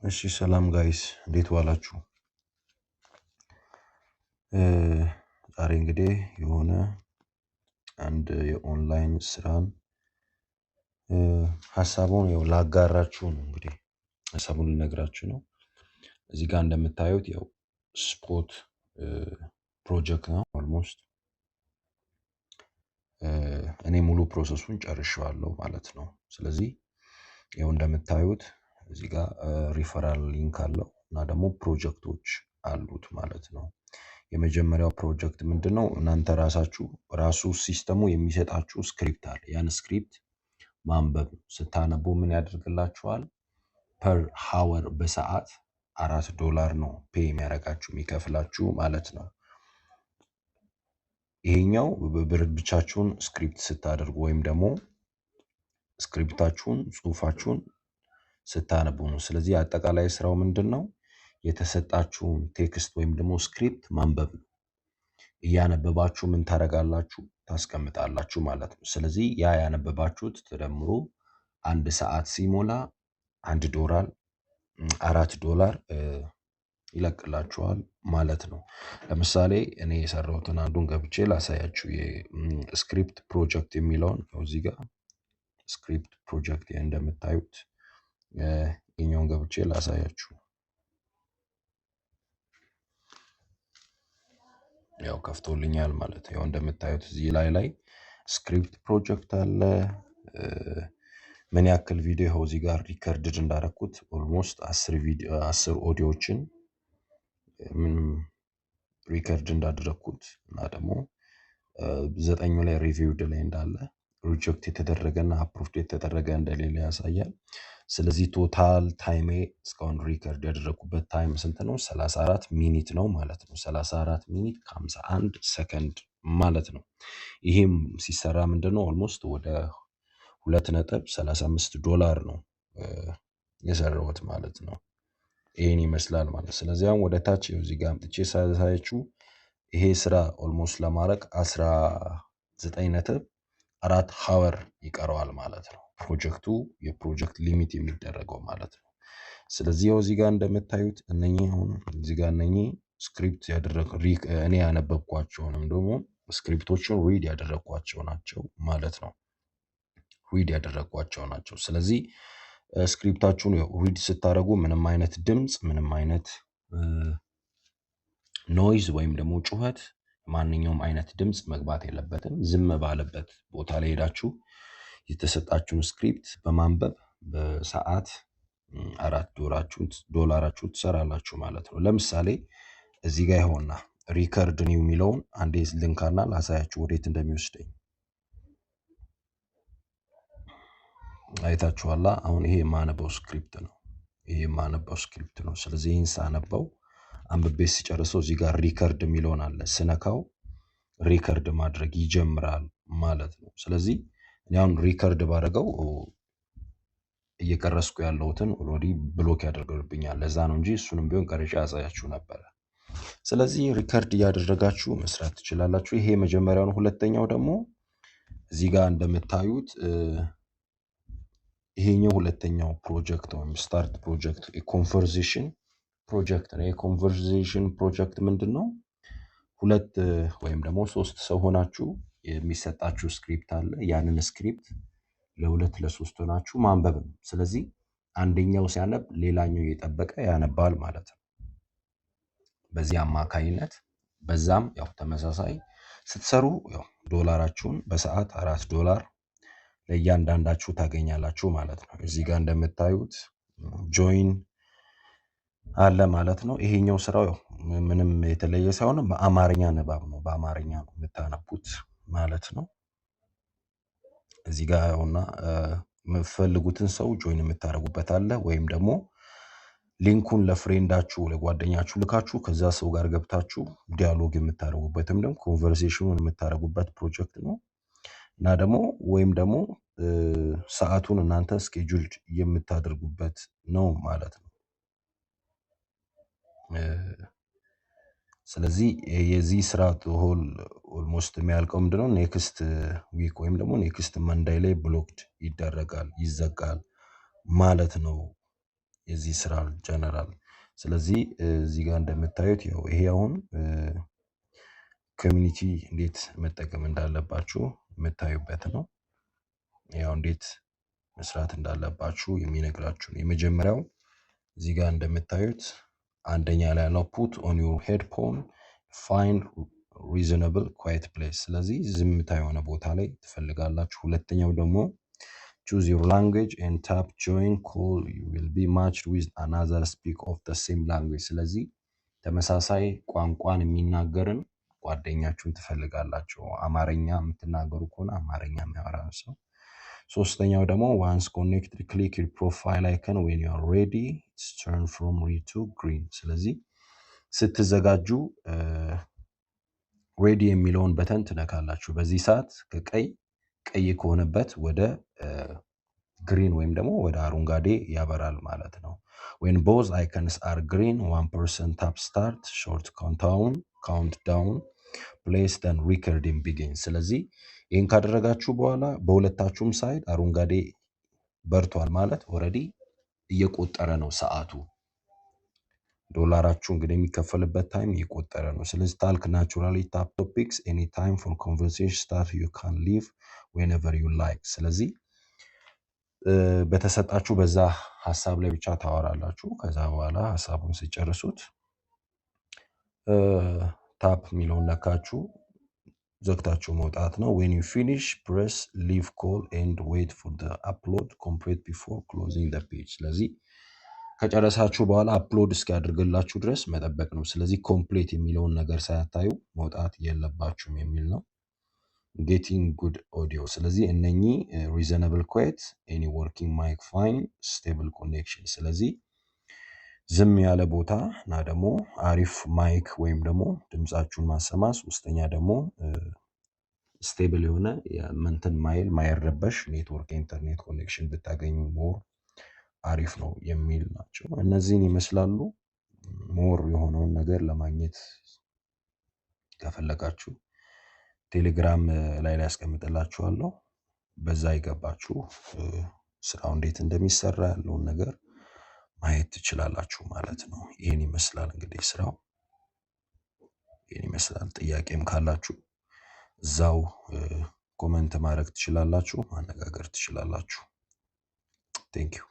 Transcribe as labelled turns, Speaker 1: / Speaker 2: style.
Speaker 1: እሺ ሰላም ጋይስ እንዴት ዋላችሁ? ዛሬ እንግዲህ የሆነ አንድ የኦንላይን ስራን ሀሳቡን ያው ላጋራችሁ ነው። እንግዲህ ሀሳቡን ልነግራችሁ ነው። እዚህ ጋር እንደምታዩት ያው ስፖት ፕሮጀክት ነው። ኦልሞስት እኔ ሙሉ ፕሮሰሱን ጨርሼዋለሁ ማለት ነው። ስለዚህ ያው እንደምታዩት እዚህ ጋር ሪፈራል ሊንክ አለው እና ደግሞ ፕሮጀክቶች አሉት ማለት ነው። የመጀመሪያው ፕሮጀክት ምንድነው? እናንተ ራሱ ሲስተሙ የሚሰጣችሁ ስክሪፕት አለ። ያን ስክሪፕት ማንበብ ስታነቡ ምን ያደርግላችኋል? ፐር ሃወር በሰዓት $4 ነው ፔይ የሚያደርጋችሁ የሚከፍላችሁ ማለት ነው። ይሄኛው ብቻችሁን ስክሪፕት ስታደርጉ ወይም ደግሞ ስክሪፕታችሁን ጽሁፋችሁን ስታነቡ ነው። ስለዚህ አጠቃላይ ስራው ምንድነው? የተሰጣችሁን ቴክስት ወይም ደግሞ ስክሪፕት ማንበብ ነው። እያነበባችሁ ምን ታደርጋላችሁ? ታስቀምጣላችሁ ማለት ነው። ስለዚህ ያ ያነበባችሁት ተደምሮ አንድ ሰዓት ሲሞላ $4 ይለቅላችኋል ማለት ነው። ለምሳሌ እኔ የሰራሁትን አንዱን ገብቼ ላሳያችሁ። የስክሪፕት ፕሮጀክት የሚለውን እዚህ ጋር ስክሪፕት ፕሮጀክት እንደምታዩት የኛውን ገብቼ ላሳያችሁ። ያው ከፍቶልኛል ማለት ነው። ያው እንደምታዩት እዚህ ላይ ስክሪፕት ፕሮጀክት አለ። ምን ያክል ቪዲዮ እዚህ ጋር ሪከርድድ እንዳደረኩት ኦልሞስት 10 ኦዲዮዎችን ሪከርድ እንዳደረኩት እና ደግሞ 9ኙ ላይ ሪቪውድ ላይ እንዳለ ሪጀክት የተደረገና አፕሩቭድ የተደረገ እንደሌለ ያሳያል። ስለዚህ ቶታል ታይሜ እስካሁን ሪከርድ ያደረኩበት ታይም ስንት ነው? 34 ሚኒት ነው ማለት ነው። 34 ሚኒት ከ51 ሰከንድ ማለት ነው። ይሄም ሲሰራ ምንድነው ኦልሞስት ወደ $2.35 ነው የሰራሁት ማለት ነው። ይሄን ይመስላል ማለት። ስለዚህ አሁን ወደ ታች እዚህ ጋር አምጥቼ ሳያችሁ ይሄ ስራ ኦልሞስት ለማድረግ 19.4 ሃወር ይቀረዋል ማለት ነው። የፕሮጀክት ሊሚት የሚደረገው ማለት ነው። ስለዚህ ያው እዚህ ጋር እንደምታዩት እነኚህ ስክሪፕት እኔ ያነበብኳቸውንም ደግሞ ስክሪፕቶችን ሪድ ያደረግኳቸው ናቸው ማለት ነው። ሪድ ያደረግኳቸው ናቸው። ስለዚህ ስክሪፕታችሁን ሪድ ስታደርጉ ምንም አይነት ድምፅ ምንም አይነት ኖይዝ ወይም ደግሞ ጩኸት ማንኛውም አይነት ድምፅ መግባት የለበትም። ዝም ባለበት ቦታ ላይ ሄዳችሁ የተሰጣችሁን ስክሪፕት በማንበብ በሰዓት $4 ትሰራላችሁ ማለት ነው። ለምሳሌ እዚህ ጋር ይሆንና ሪከርድ ኒው የሚለውን አንዴ ልንካና ላሳያችሁ ወዴት እንደሚወስደኝ አይታችኋላ። አሁን ይሄ የማነበው ስክሪፕት ነው። ስለዚህ ይህን ሳነበው አንብቤ ሲጨርሰው እዚህ ጋር ሪከርድ የሚለውን አለ። ስነካው ሪከርድ ማድረግ ይጀምራል ማለት ነው። ስለዚህ እኔ አሁን ሪከርድ ባደረገው እየቀረስኩ ያለሁትን ኦልሬዲ ብሎክ ያደርግብኛል። ለዛ ነው እንጂ እሱንም ቢሆን ቀርጬ ያሳያችሁ ነበረ። ስለዚህ ሪከርድ እያደረጋችሁ መስራት ትችላላችሁ። ይሄ መጀመሪያው ነው። ሁለተኛው ደግሞ እዚህ ጋር እንደምታዩት ይሄኛው ሁለተኛው ፕሮጀክት ወይም ስታርት ፕሮጀክት የኮንቨርሴሽን ፕሮጀክት ነው። የኮንቨርሴሽን ፕሮጀክት ምንድን ነው? ሁለት ወይም ደግሞ ሶስት ሰው ሆናችሁ የሚሰጣችሁ ስክሪፕት አለ። ያንን ስክሪፕት ለሁለት ለሶስት ሆናችሁ ማንበብ ነው። ስለዚህ አንደኛው ሲያነብ ሌላኛው እየጠበቀ ያነባል ማለት ነው። በዚህ አማካይነት በዛም ያው ተመሳሳይ ስትሰሩ ያው ዶላራችሁን በሰዓት $4 ለእያንዳንዳችሁ ታገኛላችሁ ማለት ነው። እዚህ ጋር እንደምታዩት ጆይን አለ ማለት ነው። ይሄኛው ስራው ያው ምንም የተለየ ሳይሆን በአማርኛ ንባብ ነው። በአማርኛ ነው የምታነቡት ማለት ነው። እዚህ ጋር ያውና የምትፈልጉትን ሰው ጆይን የምታደርጉበት አለ። ወይም ደግሞ ሊንኩን ለፍሬንዳችሁ ለጓደኛችሁ ልካችሁ ከዛ ሰው ጋር ገብታችሁ ዲያሎግ የምታደርጉበትም ደግሞ ኮንቨርሴሽኑን የምታደርጉበት ፕሮጀክት ነው። እና ደግሞ ወይም ደግሞ ሰዓቱን እናንተ ስኬጁልድ የምታደርጉበት ነው ማለት ነው። ስለዚህ የዚህ ስራ ሆል ኦልሞስት የሚያልቀው ምንድነው? ኔክስት ዊክ ወይም ደግሞ ኔክስት መንዳይ ላይ ብሎክድ ይደረጋል፣ ይዘጋል ማለት ነው። የዚህ ስራ ጀነራል። ስለዚህ እዚህ ጋር እንደምታዩት ያው ይሄ አሁን ኮሚኒቲ እንዴት መጠቀም እንዳለባችሁ የምታዩበት ነው። ያው እንዴት መስራት እንዳለባችሁ የሚነግራችሁ ነው። የመጀመሪያው እዚህ ጋር እንደምታዩት አንደኛ ላይ ያለው ፑት ኦን ዩር ሄድፎን ፋይንድ ሪዝነብል ኳይት ፕሌስ። ስለዚህ ዝምታ የሆነ ቦታ ላይ ትፈልጋላችሁ። ሁለተኛው ደግሞ ቹዝ ዩር ላንጉዌጅ ኤንድ ታፕ ጆይን ኮል ዩ ዊል ቢ ማችድ ዊዝ አናዘር ስፒክ ኦፍ ዘ ሴም ላንጉዌጅ። ስለዚህ ተመሳሳይ ቋንቋን የሚናገርን ጓደኛችሁን ትፈልጋላችሁ። አማርኛ የምትናገሩ ከሆነ አማርኛ የሚያወራ ሰው። ሶስተኛው ደግሞ ዋንስ ኮኔክትድ ክሊክ ዩር ፕሮፋይል አይከን ዌን ዩ አር ሬዲ ተርን ፍሮም ሬድ ቱ ግሪን። ስለዚህ ስትዘጋጁ ሬዲ የሚለውን በተን ትነካላችሁ። በዚህ ሰዓት ቀይ ከሆነበት ወደ ግሪን ወይም ደግሞ ወደ አረንጓዴ ያበራል ማለት ነው። when both icons are green, one person tap start short countdown place then recording begins። ስለዚህ ይህን ካደረጋችሁ በኋላ በሁለታችሁም ሳይድ አረንጓዴ በርቷል ማለት ኦልሬዲ እየቆጠረ ነው ሰዓቱ። ዶላራችሁ እንግዲህ የሚከፈልበት ታይም እየቆጠረ ነው። ስለዚህ ታልክ ናቹራሊ ታፕ ቶፒክስ ኤኒ ታይም ፎር ኮንቨርሴሽን ስታርት ዩ ካን ሊቭ ዌንኤቨር ዩ ላይክ። ስለዚህ በተሰጣችሁ በዛ ሀሳብ ላይ ብቻ ታወራላችሁ። ከዛ በኋላ ሀሳቡን ሲጨርሱት ታፕ የሚለውን ነካችሁ ዘግታችሁ መውጣት ነው። when you finish press leave call and wait for the upload complete before closing the page። ስለዚህ ከጨረሳችሁ በኋላ አፕሎድ እስኪያደርግላችሁ ድረስ መጠበቅ ነው። ስለዚህ ኮምፕሌት የሚለውን ነገር ሳያታዩ መውጣት የለባችሁም የሚል ነው። ጌቲንግ ጉድ ኦዲዮ። ስለዚህ እነኚህ ሪዘነብል ኳይት፣ ኤኒ ወርኪንግ ማይክ ፋይን፣ ስቴብል ኮኔክሽን። ስለዚህ ዝም ያለ ቦታ እና ደግሞ አሪፍ ማይክ ወይም ደግሞ ድምጻችሁን ማሰማ። ሶስተኛ ደግሞ ስቴብል የሆነ የመንተን ማይል ማይረበሽ ኔትወርክ ኢንተርኔት ኮኔክሽን ብታገኙ ሞር አሪፍ ነው የሚል ናቸው። እነዚህን ይመስላሉ። ሞር የሆነውን ነገር ለማግኘት ከፈለጋችሁ ቴሌግራም ላይ ያስቀምጥላችኋለሁ። በዛ ይገባችሁ ስራው እንዴት እንደሚሰራ ያለውን ነገር ማየት ትችላላችሁ ማለት ነው። ይህን ይመስላል እንግዲህ ስራው ይህን ይመስላል። ጥያቄም ካላችሁ እዛው ኮመንት ማድረግ ትችላላችሁ፣ ማነጋገር ትችላላችሁ። ቴንክ ዩ